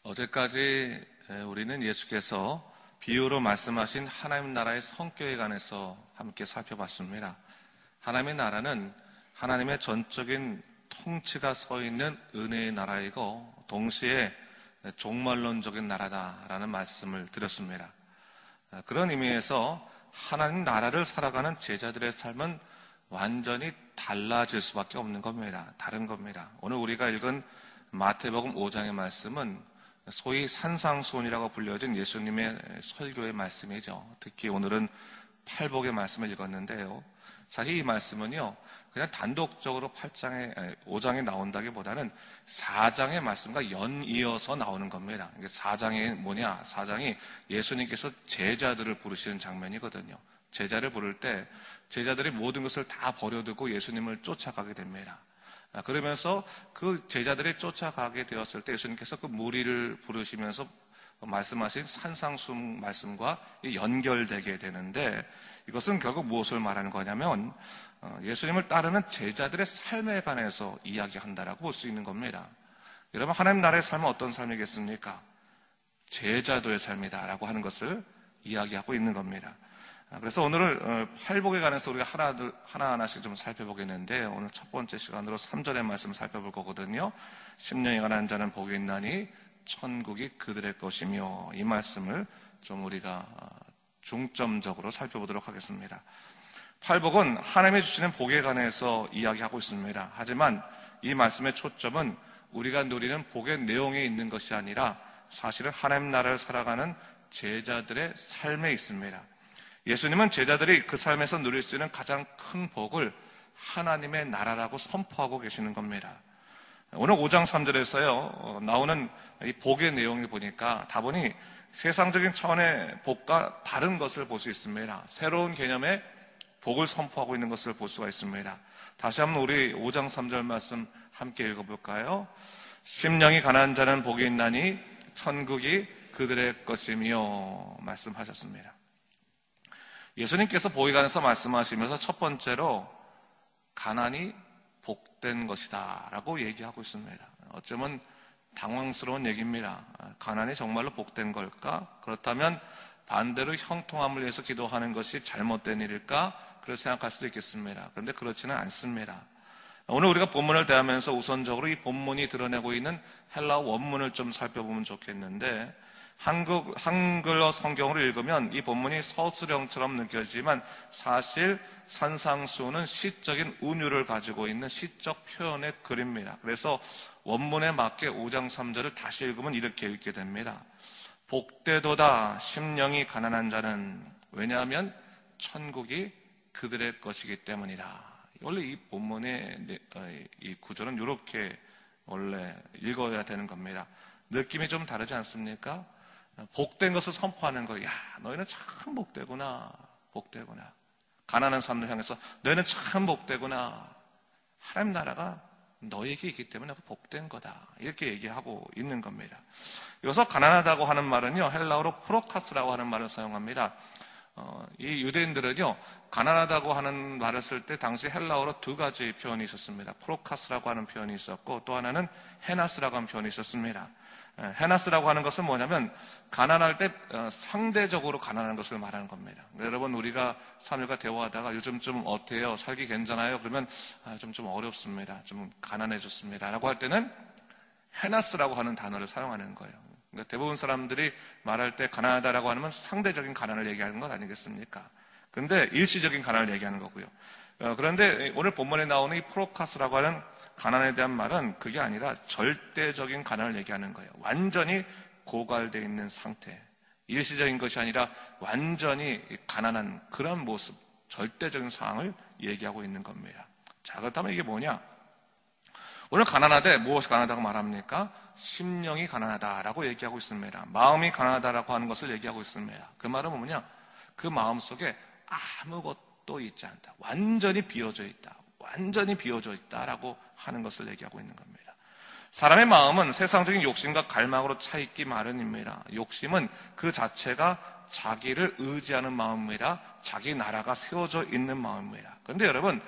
어제까지 우리는 예수께서 비유로 말씀하신 하나님 나라의 성격에 관해서 함께 살펴봤습니다. 하나님의 나라는 하나님의 전적인 통치가 서 있는 은혜의 나라이고 동시에 종말론적인 나라다라는 말씀을 드렸습니다. 그런 의미에서 하나님 나라를 살아가는 제자들의 삶은 완전히 달라질 수밖에 없는 겁니다. 다른 겁니다. 오늘 우리가 읽은 마태복음 5장의 말씀은 소위 산상수훈이라고 불려진 예수님의 설교의 말씀이죠. 특히 오늘은 팔복의 말씀을 읽었는데요. 사실 이 말씀은요, 그냥 단독적으로 5장에 나온다기보다는 4장의 말씀과 연이어서 나오는 겁니다. 4장이 뭐냐? 4장이 예수님께서 제자들을 부르시는 장면이거든요. 제자를 부를 때 제자들이 모든 것을 다 버려두고 예수님을 쫓아가게 됩니다. 그러면서 그 제자들이 쫓아가게 되었을 때 예수님께서 그 무리를 부르시면서 말씀하신 산상수훈 말씀과 연결되게 되는데, 이것은 결국 무엇을 말하는 거냐면 예수님을 따르는 제자들의 삶에 관해서 이야기한다라고 볼 수 있는 겁니다. 여러분, 하나님 나라의 삶은 어떤 삶이겠습니까? 제자도의 삶이다라고 하는 것을 이야기하고 있는 겁니다. 그래서 오늘은 팔복에 관해서 우리가 하나하나씩 좀 살펴보겠는데, 오늘 첫 번째 시간으로 3절의 말씀을 살펴볼 거거든요. 심령이 가난한 자는 복이 있나니 천국이 그들의 것이며, 이 말씀을 좀 우리가 중점적으로 살펴보도록 하겠습니다. 팔복은 하나님이 주시는 복에 관해서 이야기하고 있습니다. 하지만 이 말씀의 초점은 우리가 누리는 복의 내용에 있는 것이 아니라 사실은 하나님 나라를 살아가는 제자들의 삶에 있습니다. 예수님은 제자들이 그 삶에서 누릴 수 있는 가장 큰 복을 하나님의 나라라고 선포하고 계시는 겁니다. 오늘 5장 3절에서요 나오는 이 복의 내용을 보니까 다분히 세상적인 차원의 복과 다른 것을 볼 수 있습니다. 새로운 개념의 복을 선포하고 있는 것을 볼 수가 있습니다. 다시 한번 우리 5장 3절 말씀 함께 읽어볼까요? 심령이 가난한 자는 복이 있나니 천국이 그들의 것이며, 말씀하셨습니다. 예수님께서 복에 관해서 말씀하시면서 첫 번째로 가난이 복된 것이다 라고 얘기하고 있습니다. 어쩌면 당황스러운 얘기입니다. 가난이 정말로 복된 걸까? 그렇다면 반대로 형통함을 위해서 기도하는 것이 잘못된 일일까? 그렇게 생각할 수도 있겠습니다. 그런데 그렇지는 않습니다. 오늘 우리가 본문을 대하면서 우선적으로 이 본문이 드러내고 있는 헬라어 원문을 좀 살펴보면 좋겠는데, 한글어 성경으로 읽으면 이 본문이 서술형처럼 느껴지지만 사실 산상수훈은 시적인 은유를 가지고 있는 시적 표현의 글입니다. 그래서 원문에 맞게 5장 3절을 다시 읽으면 이렇게 읽게 됩니다. 복되도다 심령이 가난한 자는, 왜냐하면 천국이 그들의 것이기 때문이라. 원래 이 본문의 이 구절은 이렇게 원래 읽어야 되는 겁니다. 느낌이 좀 다르지 않습니까? 복된 것을 선포하는 거예요. 야, 너희는 참 복되구나. 복되구나. 가난한 사람들 향해서 너희는 참 복되구나. 하나님 나라가 너에게 있기 때문에 복된 거다. 이렇게 얘기하고 있는 겁니다. 여기서 가난하다고 하는 말은요, 헬라어로 프로카스라고 하는 말을 사용합니다. 이 유대인들은요, 가난하다고 하는 말을 쓸 때 당시 헬라어로 두 가지 표현이 있었습니다. 프로카스라고 하는 표현이 있었고, 또 하나는 헤나스라고 하는 표현이 있었습니다. 헤나스라고 하는 것은 뭐냐면 가난할 때 상대적으로 가난한 것을 말하는 겁니다. 여러분, 우리가 사람들과 대화하다가 요즘 좀 어때요? 살기 괜찮아요? 그러면 좀 어렵습니다. 좀 가난해졌습니다. 라고 할 때는 헤나스라고 하는 단어를 사용하는 거예요. 그러니까 대부분 사람들이 말할 때 가난하다라고 하면 상대적인 가난을 얘기하는 것 아니겠습니까? 그런데 일시적인 가난을 얘기하는 거고요. 그런데 오늘 본문에 나오는 이 프로카스라고 하는 가난에 대한 말은 그게 아니라 절대적인 가난을 얘기하는 거예요. 완전히 고갈되어 있는 상태. 일시적인 것이 아니라 완전히 가난한 그런 모습, 절대적인 상황을 얘기하고 있는 겁니다. 자, 그렇다면 이게 뭐냐? 오늘 가난하되 무엇이 가난하다고 말합니까? 심령이 가난하다라고 얘기하고 있습니다. 마음이 가난하다라고 하는 것을 얘기하고 있습니다. 그 말은 뭐냐? 그 마음 속에 아무것도 있지 않다. 완전히 비어져 있다. 완전히 비어져 있다라고 하는 것을 얘기하고 있는 겁니다. 사람의 마음은 세상적인 욕심과 갈망으로 차있기 마련입니다. 욕심은 그 자체가 자기를 의지하는 마음입니다. 자기 나라가 세워져 있는 마음입니다. 그런데 여러분,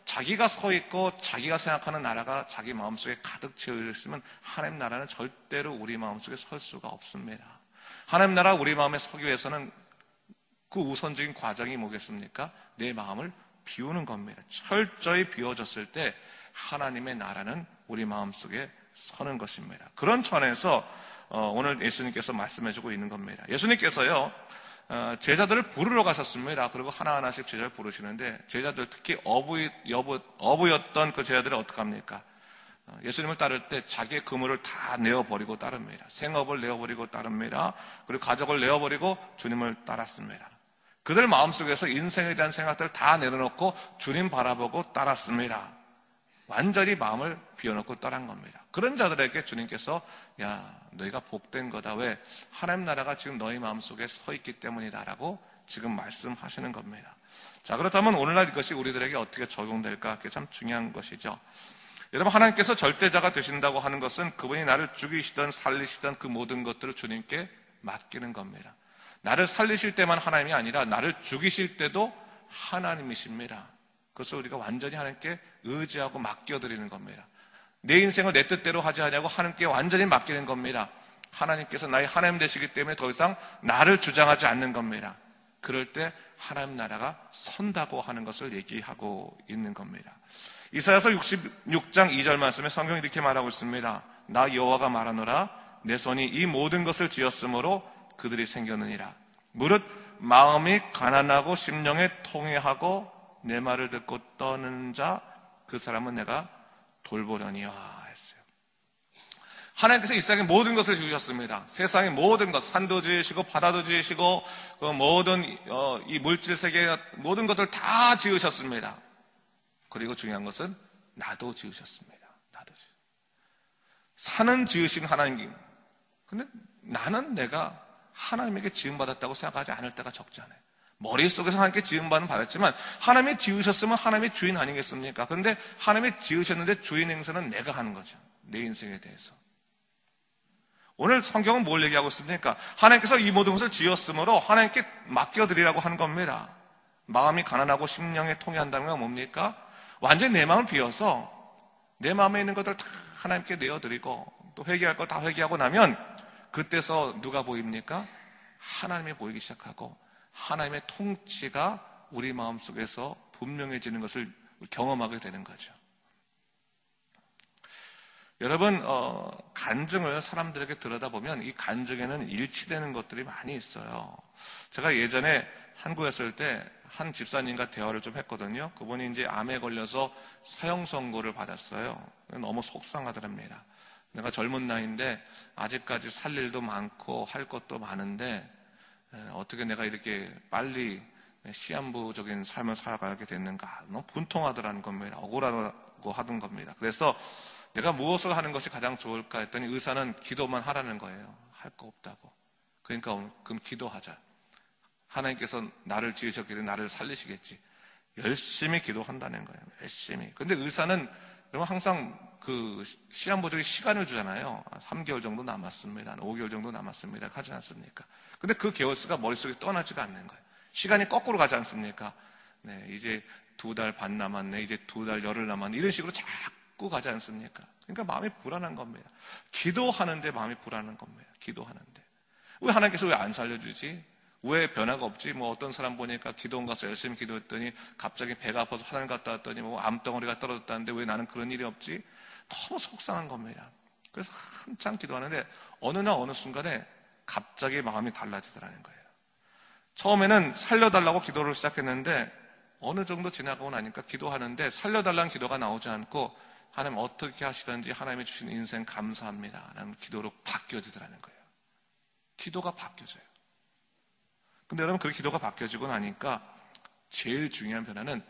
자기가 서 있고 자기가 생각하는 나라가 자기 마음속에 가득 채워져 있으면 하나님 나라는 절대로 우리 마음속에 설 수가 없습니다. 하나님 나라 우리 마음에 서기 위해서는 그 우선적인 과정이 뭐겠습니까? 내 마음을 비우는 겁니다. 철저히 비워졌을 때 하나님의 나라는 우리 마음속에 서는 것입니다. 그런 천에서 오늘 예수님께서 말씀해주고 있는 겁니다. 예수님께서요, 제자들을 부르러 가셨습니다. 그리고 하나하나씩 제자를 부르시는데 제자들, 특히 어부였던 그 제자들은 어떡합니까? 예수님을 따를 때 자기의 그물을 다 내어버리고 따릅니다. 생업을 내어버리고 따릅니다. 그리고 가족을 내어버리고 주님을 따랐습니다. 그들 마음속에서 인생에 대한 생각들을 다 내려놓고 주님 바라보고 따랐습니다. 완전히 마음을 비워놓고 떠난 겁니다. 그런 자들에게 주님께서 야, 너희가 복된 거다. 왜? 하나님 나라가 지금 너희 마음속에 서 있기 때문이다 라고 지금 말씀하시는 겁니다. 자, 그렇다면 오늘날 이것이 우리들에게 어떻게 적용될까? 그게 참 중요한 것이죠. 여러분, 하나님께서 절대자가 되신다고 하는 것은 그분이 나를 죽이시든 살리시든 그 모든 것들을 주님께 맡기는 겁니다. 나를 살리실 때만 하나님이 아니라 나를 죽이실 때도 하나님이십니다. 그것을 우리가 완전히 하나님께 의지하고 맡겨드리는 겁니다. 내 인생을 내 뜻대로 하지 않냐고 하나님께 완전히 맡기는 겁니다. 하나님께서 나의 하나님 되시기 때문에 더 이상 나를 주장하지 않는 겁니다. 그럴 때 하나님 나라가 선다고 하는 것을 얘기하고 있는 겁니다. 이사야서 66장 2절 말씀에 성경이 이렇게 말하고 있습니다. 나 여호와가 말하노라 내 손이 이 모든 것을 지었으므로 그들이 생겼느니라. 무릇 마음이 가난하고 심령에 통회하고 내 말을 듣고 떠는 자 그 사람은 내가 돌보려니와 했어요. 하나님께서 이 세상의 모든 것을 지으셨습니다. 세상의 모든 것, 산도 지으시고 바다도 지으시고 그 모든 이 물질 세계 모든 것들 다 지으셨습니다. 그리고 중요한 것은 나도 지으셨습니다. 나도 산은 지으신 하나님. 근데 나는 내가 하나님에게 지음받았다고 생각하지 않을 때가 적지 않아요. 머릿속에서 하나님께 지음받은 받았지만 하나님이 지으셨으면 하나님의 주인 아니겠습니까? 그런데 하나님이 지으셨는데 주인 행세는 내가 하는 거죠. 내 인생에 대해서. 오늘 성경은 뭘 얘기하고 있습니까? 하나님께서 이 모든 것을 지었으므로 하나님께 맡겨드리라고 하는 겁니다. 마음이 가난하고 심령에 통해한다는 건 뭡니까? 완전히 내 마음을 비워서 내 마음에 있는 것들 다 하나님께 내어드리고 또 회개할 거 다 회개하고 나면 그때서 누가 보입니까? 하나님이 보이기 시작하고 하나님의 통치가 우리 마음속에서 분명해지는 것을 경험하게 되는 거죠. 여러분, 간증을 사람들에게 들여다보면 이 간증에는 일치되는 것들이 많이 있어요. 제가 예전에 한국에 있을 때 한 집사님과 대화를 좀 했거든요. 그분이 이제 암에 걸려서 사형 선고를 받았어요. 너무 속상하더랍니다. 내가 젊은 나이인데 아직까지 살 일도 많고 할 것도 많은데 어떻게 내가 이렇게 빨리 시한부적인 삶을 살아가게 됐는가. 너무 분통하더라는 겁니다. 억울하다고 하던 겁니다. 그래서 내가 무엇을 하는 것이 가장 좋을까 했더니 의사는 기도만 하라는 거예요. 할 거 없다고. 그러니까 그럼 기도하자. 하나님께서 나를 지으셨기 때문에 나를 살리시겠지. 열심히 기도한다는 거예요. 열심히. 근데 의사는 항상 그 시한부적인 시간을 주잖아요. 3개월 정도 남았습니다. 5개월 정도 남았습니다. 하지 않습니까? 근데 그 개월수가 머릿속에 떠나지가 않는 거예요. 시간이 거꾸로 가지 않습니까? 네, 이제 2달 반 남았네. 이제 2달 열흘 남았네. 이런 식으로 자꾸 가지 않습니까? 그러니까 마음이 불안한 겁니다. 기도하는데 마음이 불안한 겁니다. 기도하는데. 왜 하나님께서 왜 안 살려주지? 왜 변화가 없지? 뭐 어떤 사람 보니까 기도원 가서 열심히 기도했더니 갑자기 배가 아파서 화장 갔다 왔더니 뭐 암덩어리가 떨어졌다는데 왜 나는 그런 일이 없지? 너무 속상한 겁니다. 그래서 한참 기도하는데 어느 날 어느 순간에 갑자기 마음이 달라지더라는 거예요. 처음에는 살려달라고 기도를 시작했는데 어느 정도 지나가고 나니까 기도하는데 살려달라는 기도가 나오지 않고 하나님 어떻게 하시든지 하나님이 주신 인생 감사합니다 라는 기도로 바뀌어지더라는 거예요. 기도가 바뀌어져요. 근데 여러분 그 기도가 바뀌어지고 나니까 제일 중요한 변화는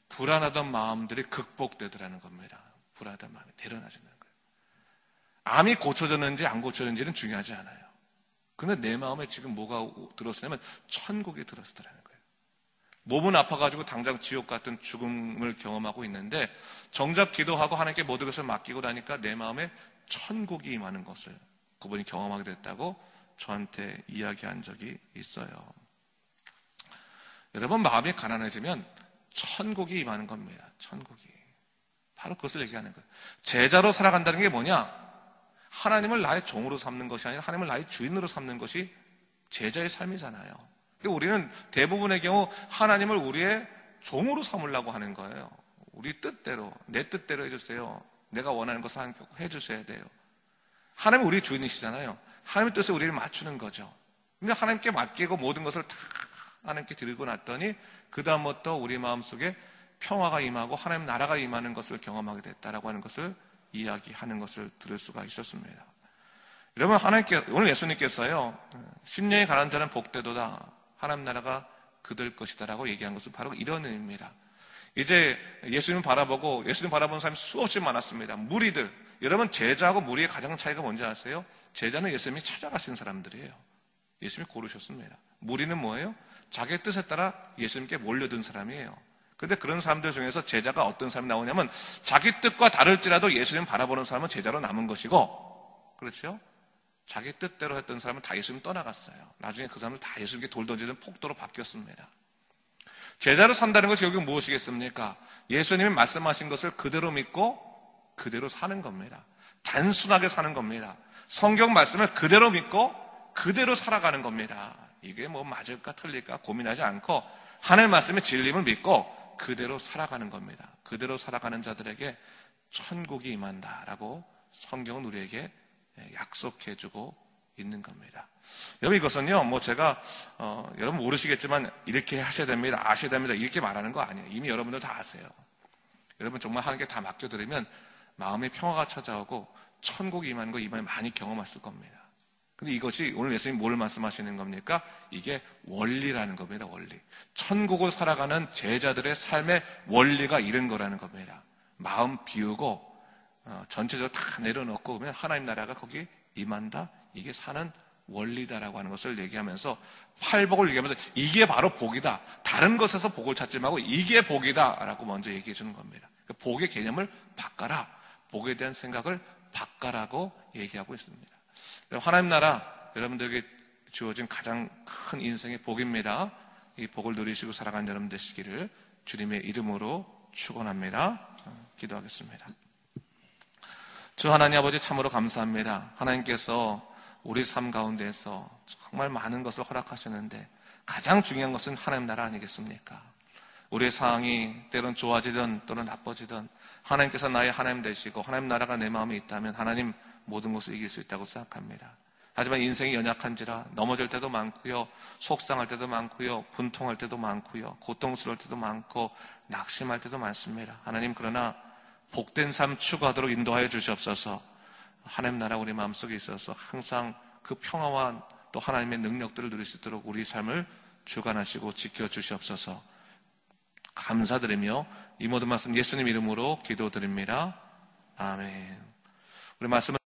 불안하던 마음들이 극복되더라는 겁니다. 불안하던 마음이 내려놔지는 거예요. 암이 고쳐졌는지 안 고쳐졌는지는 중요하지 않아요. 근데 내 마음에 지금 뭐가 들었으냐면 천국이 들었더라는 거예요. 몸은 아파가지고 당장 지옥 같은 죽음을 경험하고 있는데 정작 기도하고 하나님께 모든 것을 맡기고 나니까 내 마음에 천국이 임하는 것을 그분이 경험하게 됐다고 저한테 이야기한 적이 있어요. 여러분 마음이 가난해지면 천국이 임하는 겁니다. 천국이. 바로 그것을 얘기하는 거예요. 제자로 살아간다는 게 뭐냐? 하나님을 나의 종으로 삼는 것이 아니라 하나님을 나의 주인으로 삼는 것이 제자의 삶이잖아요. 근데 우리는 대부분의 경우 하나님을 우리의 종으로 삼으려고 하는 거예요. 우리 뜻대로, 내 뜻대로 해주세요. 내가 원하는 것을 하나님께 해주셔야 돼요. 하나님은 우리 주인이시잖아요. 하나님의 뜻에 우리를 맞추는 거죠. 근데 하나님께 맡기고 모든 것을 다 하나님께 드리고 났더니 그 다음부터 우리 마음속에 평화가 임하고 하나님 나라가 임하는 것을 경험하게 됐다라고 하는 것을 이야기하는 것을 들을 수가 있었습니다. 여러분, 오늘 예수님께서요, 심령이 가난한 자는 복되도다, 하나님 나라가 그들 것이다라고 얘기한 것은 바로 이런 의미입니다. 이제 예수님 바라보는 사람이 수없이 많았습니다. 무리들, 여러분, 제자하고 무리의 가장 차이가 뭔지 아세요? 제자는 예수님이 찾아가신 사람들이에요. 예수님이 고르셨습니다. 무리는 뭐예요? 자기의 뜻에 따라 예수님께 몰려든 사람이에요. 그런데 그런 사람들 중에서 제자가 어떤 사람이 나오냐면 자기 뜻과 다를지라도 예수님 바라보는 사람은 제자로 남은 것이고, 그렇죠? 자기 뜻대로 했던 사람은 다 예수님 떠나갔어요. 나중에 그 사람들 다 예수님께 돌 던지는 폭도로 바뀌었습니다. 제자로 산다는 것이 결국 무엇이겠습니까? 예수님이 말씀하신 것을 그대로 믿고 그대로 사는 겁니다. 단순하게 사는 겁니다. 성경 말씀을 그대로 믿고 그대로 살아가는 겁니다. 이게 뭐 맞을까 틀릴까 고민하지 않고 하나님의 말씀의 진리를 믿고 그대로 살아가는 겁니다. 그대로 살아가는 자들에게 천국이 임한다라고 성경은 우리에게 약속해주고 있는 겁니다. 여러분, 이것은요, 뭐 제가 여러분 모르시겠지만 이렇게 하셔야 됩니다, 아셔야 됩니다, 이렇게 말하는 거 아니에요. 이미 여러분들 다 아세요. 여러분 정말 하나님께 다 맡겨드리면 마음의 평화가 찾아오고 천국이 임하는 거 이번에 많이 경험했을 겁니다. 근데 이것이 오늘 예수님 뭘 말씀하시는 겁니까? 이게 원리라는 겁니다. 원리. 천국을 살아가는 제자들의 삶의 원리가 이런 거라는 겁니다. 마음 비우고 전체적으로 다 내려놓고 그러면 하나님 나라가 거기 임한다. 이게 사는 원리다라고 하는 것을 얘기하면서 팔복을 얘기하면서 이게 바로 복이다. 다른 것에서 복을 찾지 말고 이게 복이다라고 먼저 얘기해 주는 겁니다. 복의 개념을 바꿔라. 복에 대한 생각을 바꿔라고 얘기하고 있습니다. 하나님 나라 여러분들에게 주어진 가장 큰 인생의 복입니다. 이 복을 누리시고 살아가는 여러분 되시기를 주님의 이름으로 축원합니다. 기도하겠습니다. 주 하나님 아버지 참으로 감사합니다. 하나님께서 우리 삶 가운데에서 정말 많은 것을 허락하셨는데 가장 중요한 것은 하나님 나라 아니겠습니까? 우리의 상황이 때론 좋아지든 또는 나빠지든 하나님께서 나의 하나님 되시고 하나님 나라가 내 마음에 있다면 하나님 모든 것을 이길 수 있다고 생각합니다. 하지만 인생이 연약한지라 넘어질 때도 많고요, 속상할 때도 많고요, 분통할 때도 많고요, 고통스러울 때도 많고 낙심할 때도 많습니다. 하나님, 그러나 복된 삶 추구하도록 인도하여 주시옵소서. 하나님 나라 우리 마음속에 있어서 항상 그 평화와 또 하나님의 능력들을 누릴 수 있도록 우리 삶을 주관하시고 지켜주시옵소서. 감사드리며 이 모든 말씀 예수님 이름으로 기도드립니다. 아멘. 우리 말씀을